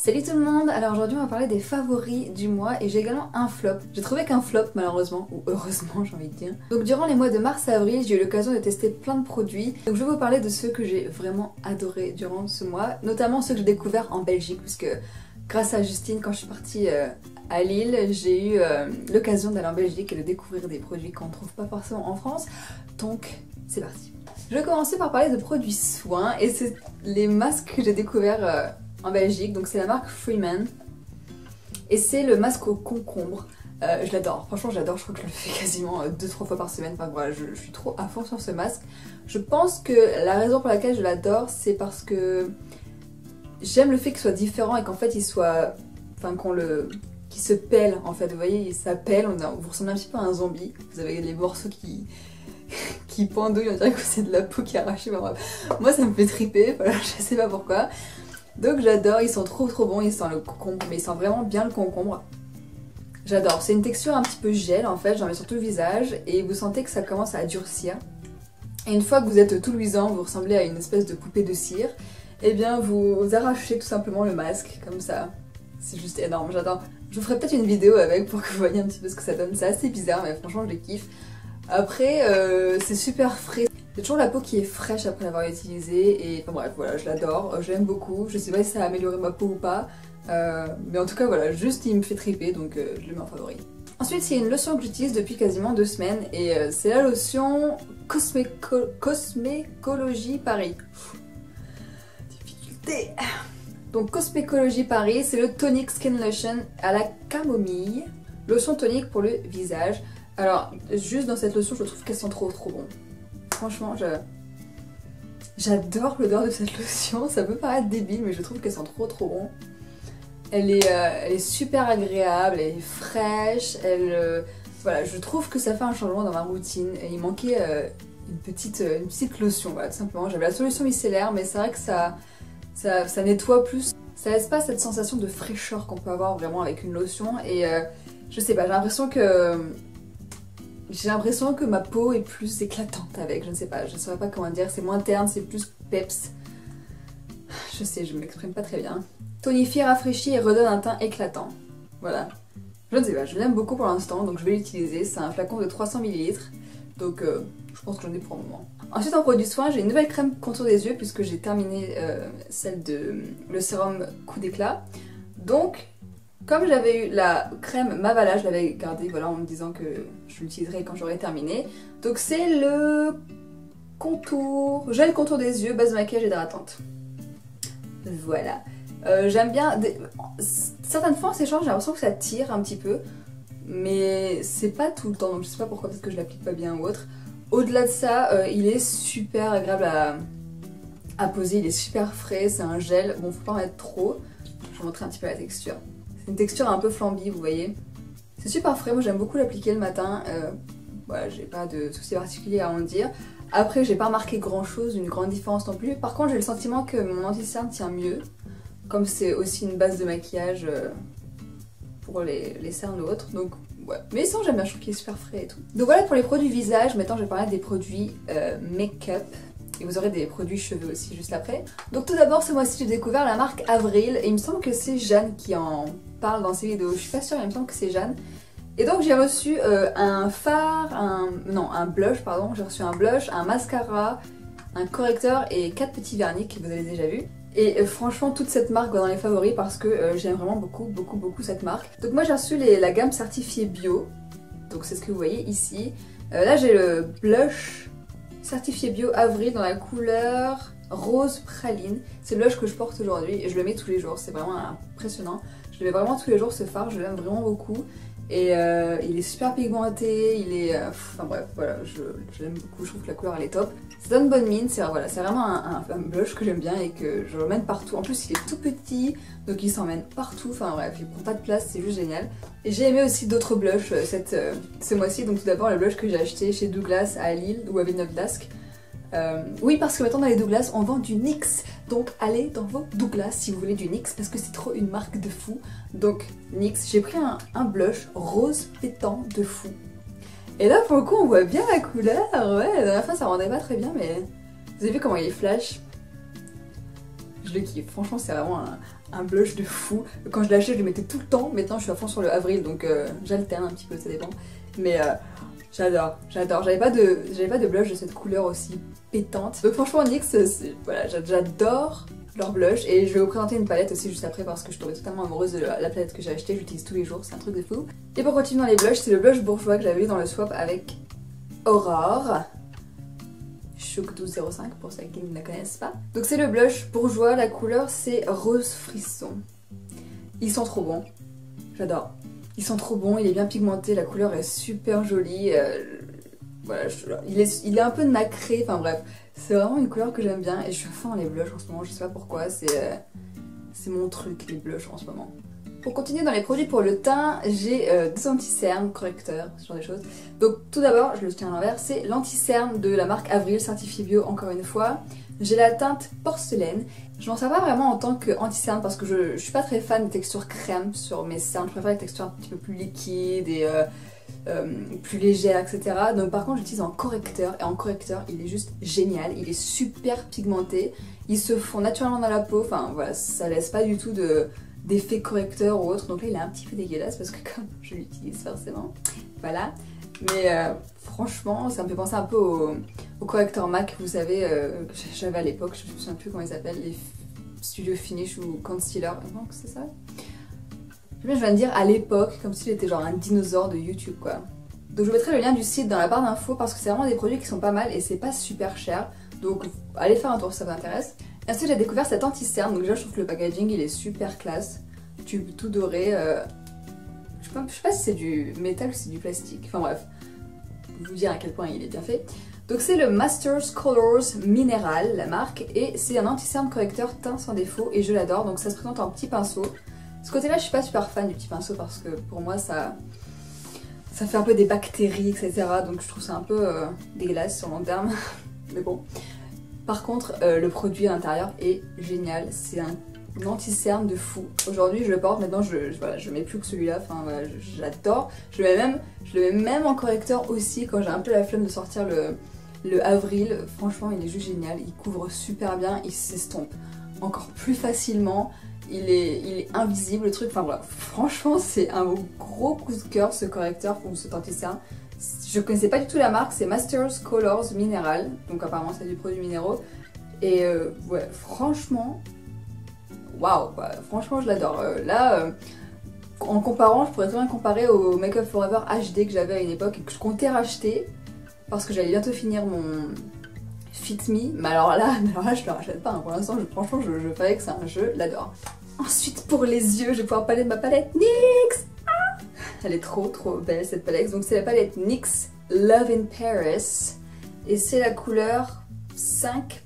Salut tout le monde. Alors aujourd'hui on va parler des favoris du mois et j'ai également un flop. J'ai trouvé qu'un flop malheureusement, ou heureusement j'ai envie de dire. Donc durant les mois de mars à avril j'ai eu l'occasion de tester plein de produits. Donc je vais vous parler de ceux que j'ai vraiment adoré durant ce mois, notamment ceux que j'ai découverts en Belgique puisque grâce à Justine quand je suis partie à Lille j'ai eu l'occasion d'aller en Belgique et de découvrir des produits qu'on ne trouve pas forcément en France. Donc c'est parti. Je vais commencer par parler de produits soins et c'est les masques que j'ai découverts en Belgique, donc c'est la marque Freeman et c'est le masque au concombre. Je l'adore, franchement j'adore, je crois que je le fais quasiment 2-3 fois par semaine, enfin voilà, je suis trop à fond sur ce masque. Je pense que la raison pour laquelle je l'adore c'est parce que j'aime le fait qu'il soit différent et qu'en fait il soit, enfin qu'il se pèle en fait, vous voyez, ça pèle, vous ressemblez un petit peu à un zombie, vous avez les morceaux qui pendouillent, on dirait que c'est de la peau qui est arrachée, enfin, bref. Moi ça me fait triper, voilà, je sais pas pourquoi. Donc j'adore, ils sont trop bons, ils sentent le concombre, mais ils sentent vraiment bien le concombre. J'adore, c'est une texture un petit peu gel en fait, j'en mets sur tout le visage et vous sentez que ça commence à durcir. Et une fois que vous êtes tout luisant, vous ressemblez à une espèce de poupée de cire, et bien vous arrachez tout simplement le masque, comme ça. C'est juste énorme, j'adore. Je vous ferai peut-être une vidéo avec pour que vous voyez un petit peu ce que ça donne, c'est assez bizarre mais franchement je le kiffe. Après, c'est super frais. J'ai toujours la peau qui est fraîche après l'avoir utilisée et enfin bref voilà, je l'adore, je l'aime beaucoup, je sais pas si ça a amélioré ma peau ou pas, mais en tout cas voilà, juste il me fait triper donc je le mets en favori. Ensuite il y a une lotion que j'utilise depuis quasiment 2 semaines et c'est la lotion Cosmécologie Paris. Difficulté. Donc Cosmécologie Paris, c'est le Tonic Skin Lotion à la camomille, lotion tonique pour le visage. Alors juste dans cette lotion je trouve qu'elle sent trop bon. Franchement, j'adore l'odeur de cette lotion, ça peut paraître débile mais je trouve qu'elle sent trop bon. Elle est super agréable, elle est fraîche, voilà, je trouve que ça fait un changement dans ma routine. Et il manquait une petite lotion, voilà, tout simplement. J'avais la solution micellaire mais c'est vrai que ça nettoie plus. Ça laisse pas cette sensation de fraîcheur qu'on peut avoir vraiment avec une lotion et je sais pas, j'ai l'impression que ma peau est plus éclatante avec, je ne sais pas, je ne saurais pas comment dire, c'est moins terne, c'est plus peps. Je sais, je m'exprime pas très bien. Tonifie, rafraîchit et redonne un teint éclatant. Voilà. Je ne sais pas, je l'aime beaucoup pour l'instant, donc je vais l'utiliser. C'est un flacon de 300 ml, donc je pense que j'en ai pour un moment. Ensuite en produit soin, j'ai une nouvelle crème contour des yeux puisque j'ai terminé celle de le sérum coup d'éclat. Donc, comme j'avais eu la crème Mavala, je l'avais gardée voilà, en me disant que je l'utiliserai quand j'aurai terminé. Donc c'est le gel contour des yeux, base de maquillage hydratante. Voilà. J'aime bien... Certaines fois en séchant, j'ai l'impression que ça tire un petit peu. Mais c'est pas tout le temps, donc je sais pas pourquoi, peut-être que je l'applique pas bien ou autre. Au-delà de ça, il est super agréable à poser, il est super frais, c'est un gel. Bon, faut pas en mettre trop. Je vais vous montrer un petit peu la texture. Une texture un peu flambi, vous voyez. C'est super frais, moi j'aime beaucoup l'appliquer le matin. Voilà, j'ai pas de soucis particuliers à en dire. Après, j'ai pas remarqué grand chose, une grande différence non plus. Par contre, j'ai le sentiment que mon anti-cerne tient mieux. Comme c'est aussi une base de maquillage pour les cernes ou autres. Donc, ouais. Mais sinon, j'aime bien, je trouve qu'il est super frais et tout. Donc voilà pour les produits visage. Maintenant, je vais parler des produits make-up. Et vous aurez des produits cheveux aussi juste après. Donc tout d'abord, ce mois-ci, j'ai découvert la marque Avril. Et il me semble que c'est Jeanne qui en parle dans ses vidéos. Je suis pas sûre, mais il me semble que c'est Jeanne. Et donc j'ai reçu un fard, un blush, pardon. J'ai reçu un blush, un mascara, un correcteur et 4 petits vernis que vous avez déjà vus. Et franchement, toute cette marque va dans les favoris parce que j'aime vraiment beaucoup cette marque. Donc moi, j'ai reçu la gamme certifiée bio. Donc c'est ce que vous voyez ici. Là, j'ai le blush certifié bio Avril dans la couleur rose praline. C'est le blush que je porte aujourd'hui et je le mets tous les jours, c'est vraiment impressionnant. Je le mets vraiment tous les jours ce fard, je l'aime vraiment beaucoup. Et il est super pigmenté, il est... enfin bref, voilà, je l'aime beaucoup, je trouve que la couleur elle est top. Ça donne bonne mine, c'est voilà, vraiment un blush que j'aime bien et que je l'emmène partout. En plus il est tout petit, donc il s'emmène partout, enfin bref, il prend pas de place, c'est juste génial. Et j'ai aimé aussi d'autres blushs ce mois-ci, donc tout d'abord le blush que j'ai acheté chez Douglas à Lille ou à Villeneuve-d'Ascq. Oui, parce que maintenant dans les Douglas on vend du NYX, donc allez dans vos Douglas si vous voulez du NYX parce que c'est trop une marque de fou. Donc NYX, j'ai pris un blush rose pétant de fou. Et là pour le coup on voit bien la couleur, ouais, la dernière fois ça rendait pas très bien mais vous avez vu comment il est flash. Je le kiffe, franchement c'est vraiment un blush de fou. Quand je l'achetais, je le mettais tout le temps. Maintenant, je suis à fond sur le avril, donc j'alterne un petit peu, ça dépend. Mais j'adore. J'avais pas de blush de cette couleur aussi pétante. Donc franchement, NYX, voilà, j'adore leur blush. Et je vais vous présenter une palette aussi juste après parce que je suis tombée totalement amoureuse de la palette que j'ai achetée. J'utilise tous les jours, c'est un truc de fou. Et pour continuer dans les blushs, c'est le blush bourgeois que j'avais eu dans le swap avec Aurore. Chouk 1205 pour celles qui ne la connaissent pas. Donc c'est le blush bourgeois, la couleur c'est rose frisson. Ils sont trop bons, j'adore. Ils sont trop bons, il est bien pigmenté, la couleur est super jolie. Voilà, il est un peu nacré, enfin bref. C'est vraiment une couleur que j'aime bien et je suis à fond dans les blushs en ce moment, je sais pas pourquoi, c'est mon truc les blushs en ce moment. Pour continuer dans les produits pour le teint, j'ai des anti-cernes, correcteurs, ce genre de choses. Donc tout d'abord, je le tiens à l'envers, c'est l'anti-cerne de la marque Avril, certifié bio encore une fois. J'ai la teinte porcelaine. Je m'en sers pas vraiment en tant qu'anti-cerne parce que je suis pas très fan des textures crème sur mes cernes. Je préfère les textures un petit peu plus liquides et plus légères, etc. Donc par contre, j'utilise en correcteur et en correcteur, il est juste génial. Il est super pigmenté. Ils se font naturellement dans la peau. Enfin voilà, ça laisse pas du tout d'effet correcteur ou autre. Donc là, il est un petit peu dégueulasse parce que comme je l'utilise forcément. Voilà. Mais franchement, ça me fait penser un peu au correcteur MAC, vous savez, que j'avais à l'époque, je me souviens plus comment ils s'appellent, les Studio Finish ou Concealer, non, c'est ça? Je viens de dire à l'époque, comme s'il était genre un dinosaure de YouTube, quoi. Donc je vous mettrai le lien du site dans la barre d'infos parce que c'est vraiment des produits qui sont pas mal et c'est pas super cher. Donc allez faire un tour si ça vous intéresse. Et ensuite j'ai découvert cet anti-cerne, donc déjà je trouve que le packaging il est super classe. Tube tout doré, je sais pas si c'est du métal ou si c'est du plastique, enfin bref. Vous dire à quel point il est bien fait. Donc c'est le Masters Colors Mineral, la marque, et c'est un anti-cerne correcteur teint sans défaut et je l'adore. Donc ça se présente en petit pinceau. Ce côté-là, je suis pas super fan du petit pinceau parce que pour moi ça fait un peu des bactéries, etc. Donc je trouve ça un peu dégueulasse sur long terme. Mais bon. Par contre, le produit à l'intérieur est génial. C'est un anti-cerne de fou. Aujourd'hui je le porte, maintenant je mets plus que celui-là, enfin voilà, j'adore. Je le mets même en correcteur aussi quand j'ai un peu la flemme de sortir le avril. Franchement il est juste génial, il couvre super bien, il s'estompe encore plus facilement, il est invisible le truc, enfin voilà, franchement c'est un gros coup de cœur ce correcteur ou cet anti-cerne. Je connaissais pas du tout la marque, c'est Masters Colors Mineral, donc apparemment c'est du produit minéraux et ouais franchement waouh, bah, franchement je l'adore. Là, en comparant, je pourrais très bien comparer au Make Up Forever HD que j'avais à une époque et que je comptais racheter parce que j'allais bientôt finir mon Fit Me. Mais alors là je le rachète pas. Hein. Pour l'instant, franchement, je savais que c'est un jeu, l'adore. Ensuite, pour les yeux, je vais pouvoir parler de ma palette NYX. Ah, elle est trop belle cette palette. Donc c'est la palette NYX Love in Paris et c'est la couleur 5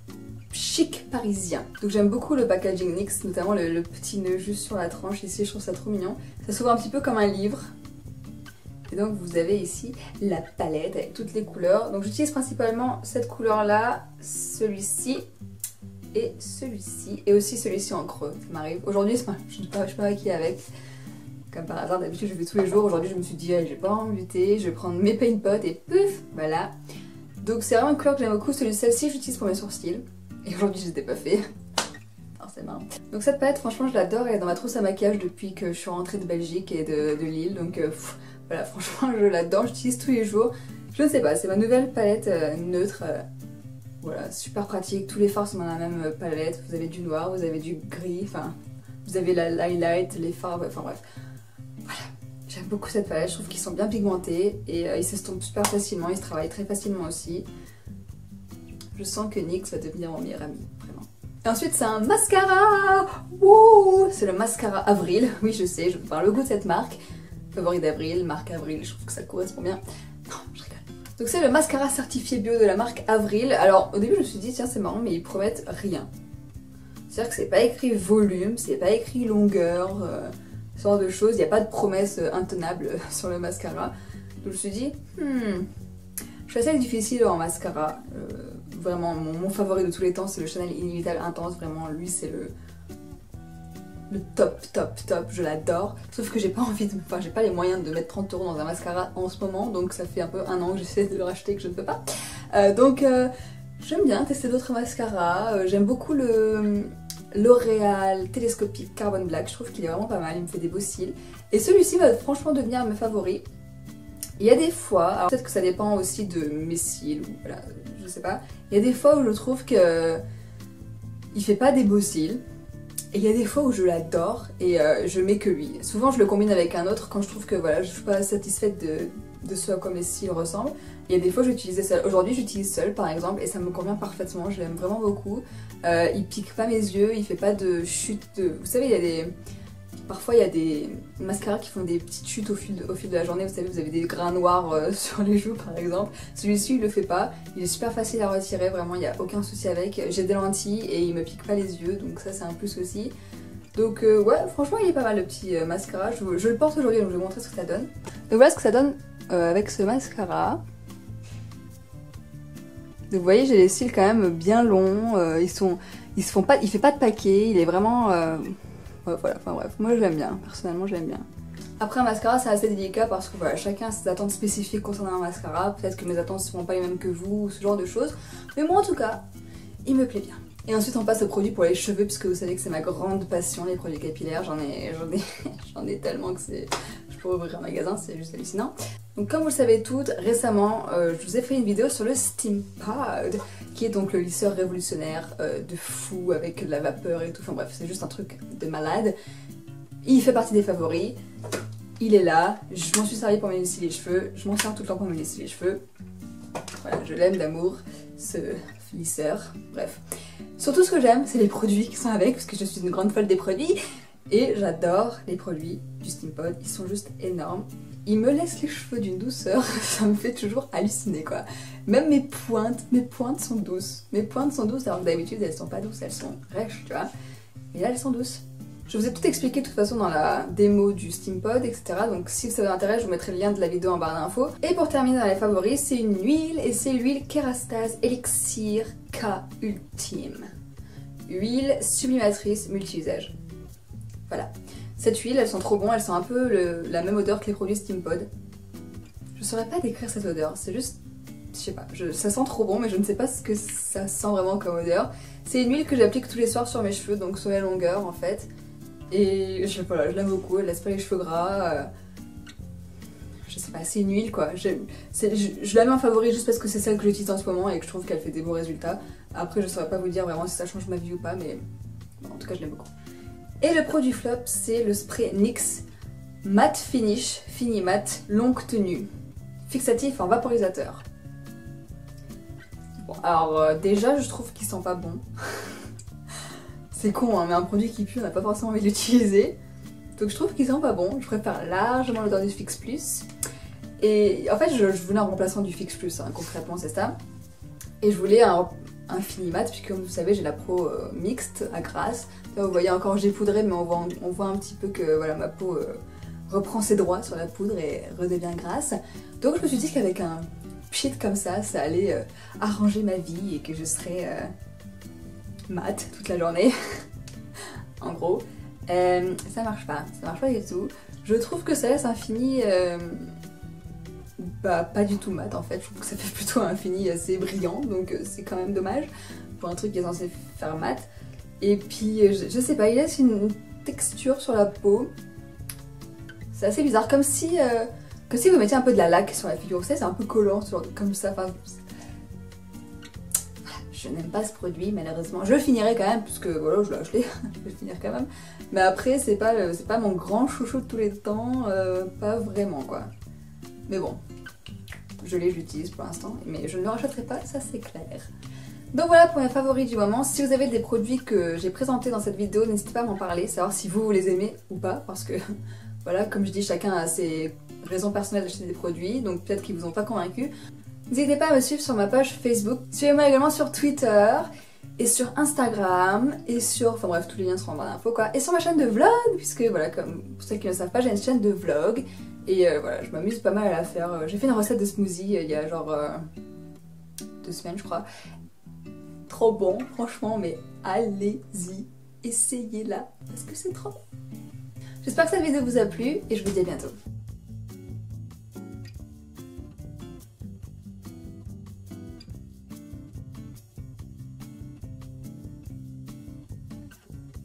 chic parisien. Donc j'aime beaucoup le packaging NYX, notamment le petit nœud juste sur la tranche ici, je trouve ça trop mignon. Ça s'ouvre un petit peu comme un livre. Et donc vous avez ici la palette avec toutes les couleurs. Donc j'utilise principalement cette couleur là, celui-ci et celui-ci. Et aussi celui-ci en creux, ça m'arrive. Aujourd'hui je ne suis pas maquillée avec. Comme par hasard, d'habitude je fais tous les jours. Aujourd'hui je me suis dit, j'ai pas envie de lutter, je vais prendre mes paint pots et pouf, voilà. Donc c'est vraiment une couleur que j'aime beaucoup. Celle-ci j'utilise pour mes sourcils. Et aujourd'hui je les ai pas fait, forcément. Donc cette palette franchement je l'adore, elle est dans ma trousse à maquillage depuis que je suis rentrée de Belgique et de Lille. Donc voilà, franchement je l'adore, j'utilise tous les jours. Je ne sais pas, c'est ma nouvelle palette neutre. Voilà, super pratique, tous les fards sont dans la même palette. Vous avez du noir, vous avez du gris, enfin vous avez l'highlight, les fards, enfin bref. Voilà, j'aime beaucoup cette palette, je trouve qu'ils sont bien pigmentés et ils s'estompent super facilement, ils se travaillent très facilement aussi. Je sens que NYX va devenir mon meilleur ami, vraiment. Et ensuite c'est un mascara. Wouh, c'est le mascara Avril. Oui je sais, je vous parle le goût de cette marque. Favori d'Avril, marque Avril, je trouve que ça correspond bien. Non, je rigole. Donc c'est le mascara certifié bio de la marque Avril. Alors au début je me suis dit tiens c'est marrant mais ils promettent rien. C'est-à-dire que c'est pas écrit volume, c'est pas écrit longueur, ce genre de choses. Il n'y a pas de promesse intenable sur le mascara. Donc je me suis dit je suis assez difficile en mascara. Vraiment, mon favori de tous les temps, c'est le Chanel Inévitable Intense. Vraiment, lui, c'est le top, je l'adore. Sauf que j'ai pas envie de... Enfin, j'ai pas les moyens de mettre 30 € dans un mascara en ce moment. Donc ça fait un peu un an que j'essaie de le racheter, que je ne peux pas. Donc j'aime bien tester d'autres mascaras. J'aime beaucoup le L'Oréal Télescopique Carbon Black, je trouve qu'il est vraiment pas mal, il me fait des beaux cils. Et celui-ci va franchement devenir mes favoris. Il y a des fois, alors peut-être que ça dépend aussi de mes cils, ou voilà, je sais pas. Il y a des fois où je trouve que il fait pas des beaux cils. Et il y a des fois où je l'adore et je mets que lui. Souvent je le combine avec un autre quand je trouve que voilà, je suis pas satisfaite de ce à quoi mes cils ressemblent. Il y a des fois j'utilise seul. Aujourd'hui j'utilise seul par exemple et ça me convient parfaitement, je l'aime vraiment beaucoup. Il pique pas mes yeux, il fait pas de chute de... Vous savez, il y a des... Parfois il y a des mascaras qui font des petites chutes au fil de la journée, vous savez, vous avez des grains noirs sur les joues par exemple. Celui-ci il le fait pas, il est super facile à retirer, vraiment il n'y a aucun souci avec. J'ai des lentilles et il me pique pas les yeux, donc ça c'est un plus aussi. Donc ouais, franchement il est pas mal le petit mascara, je le porte aujourd'hui donc je vais vous montrer ce que ça donne. Donc voilà ce que ça donne avec ce mascara. Donc vous voyez j'ai les cils quand même bien longs, il fait pas de paquet, il est vraiment... Ouais, voilà, enfin bref, moi je l'aime bien, personnellement je l'aime bien. Après un mascara c'est assez délicat parce que voilà, chacun a ses attentes spécifiques concernant un mascara, peut-être que mes attentes ne seront pas les mêmes que vous, ou ce genre de choses, mais moi en tout cas, il me plaît bien. Et ensuite on passe aux produits pour les cheveux, puisque vous savez que c'est ma grande passion, les produits capillaires, j'en ai tellement que c'est... Je pourrais ouvrir un magasin, c'est juste hallucinant. Donc comme vous le savez toutes, récemment je vous ai fait une vidéo sur le Steam Pod, qui est donc le lisseur révolutionnaire de fou avec de la vapeur et tout, enfin bref c'est juste un truc de malade. Il fait partie des favoris, il est là, je m'en suis servi pour me lisser les cheveux, je m'en sers tout le temps pour me lisser les cheveux. Voilà, je l'aime d'amour, ce lisseur, bref. Surtout ce que j'aime, c'est les produits qui sont avec, parce que je suis une grande folle des produits. Et j'adore les produits du Steam Pod, ils sont juste énormes. Ils me laissent les cheveux d'une douceur, ça me fait toujours halluciner quoi. Même mes pointes sont douces. Mes pointes sont douces alors que d'habitude elles sont pas douces, elles sont rêches, tu vois. Et là elles sont douces. Je vous ai tout expliqué de toute façon dans la démo du Steam Pod, etc. Donc si ça vous intéresse, je vous mettrai le lien de la vidéo en barre d'infos. Et pour terminer dans les favoris, c'est une huile et c'est l'huile Kerastase Elixir K Ultime. Huile sublimatrice multi-usage. Voilà. Cette huile, elles sont trop bonnes, elles sont un peu la même odeur que les produits Steam Pod. Je saurais pas décrire cette odeur, c'est juste... Je sais pas, ça sent trop bon mais je ne sais pas ce que ça sent vraiment comme odeur. C'est une huile que j'applique tous les soirs sur mes cheveux, donc sur les longueurs en fait. Et voilà, je l'aime beaucoup, elle laisse pas les cheveux gras. Je sais pas, c'est une huile quoi. Je la mets en favori juste parce que c'est celle que j'utilise en ce moment et que je trouve qu'elle fait des beaux résultats. Après je saurais pas vous dire vraiment si ça change ma vie ou pas, mais en tout cas je l'aime beaucoup. Et le produit flop, c'est le spray NYX Matte Finish Fini Matte Longue Tenue. Fixatif en vaporisateur. Bon, alors déjà, je trouve qu'il sent pas bon. C'est con, hein, mais un produit qui pue, on n'a pas forcément envie de l'utiliser. Donc je trouve qu'il sent pas bon. Je préfère largement l'odeur du Fix Plus. Et en fait, je voulais un remplaçant du Fix Plus, hein, concrètement, c'est ça. Et je voulais un fini mat, puisque comme vous savez j'ai la peau mixte à grasse. Là vous voyez encore j'ai poudré mais on voit un petit peu que voilà, ma peau reprend ses droits sur la poudre et redevient grasse. Donc je me suis dit qu'avec un pchit comme ça allait arranger ma vie et que je serais mat toute la journée. En gros. Ça marche pas du tout. Je trouve que ça laisse un fini... pas du tout mat en fait, je trouve que ça fait plutôt un fini assez brillant, donc c'est quand même dommage pour un truc qui est censé faire mat. Et puis je sais pas, il laisse une texture sur la peau, c'est assez bizarre, comme si vous mettiez un peu de la laque sur la figure, vous savez c'est un peu collant comme ça, enfin, je n'aime pas ce produit malheureusement, je le finirai quand même puisque voilà je l'ai acheté, je vais le finir quand même, mais après c'est pas mon grand chouchou de tous les temps, pas vraiment quoi. Mais bon, je l'utilise pour l'instant, mais je ne le rachèterai pas, ça c'est clair. Donc voilà pour mes favoris du moment. Si vous avez des produits que j'ai présentés dans cette vidéo, n'hésitez pas à m'en parler, savoir si vous les aimez ou pas, parce que voilà, comme je dis, chacun a ses raisons personnelles d'acheter des produits, donc peut-être qu'ils vous ont pas convaincu. N'hésitez pas à me suivre sur ma page Facebook, suivez-moi également sur Twitter, et sur Instagram, et sur... Enfin bref, tous les liens seront en barre d'infos quoi, et sur ma chaîne de vlog, puisque voilà, comme pour ceux qui ne le savent pas, j'ai une chaîne de vlog. Et voilà, je m'amuse pas mal à la faire. J'ai fait une recette de smoothie il y a genre 2 semaines je crois. Trop bon, franchement, mais allez-y, essayez-la, parce que c'est trop bon. J'espère que cette vidéo vous a plu et je vous dis à bientôt.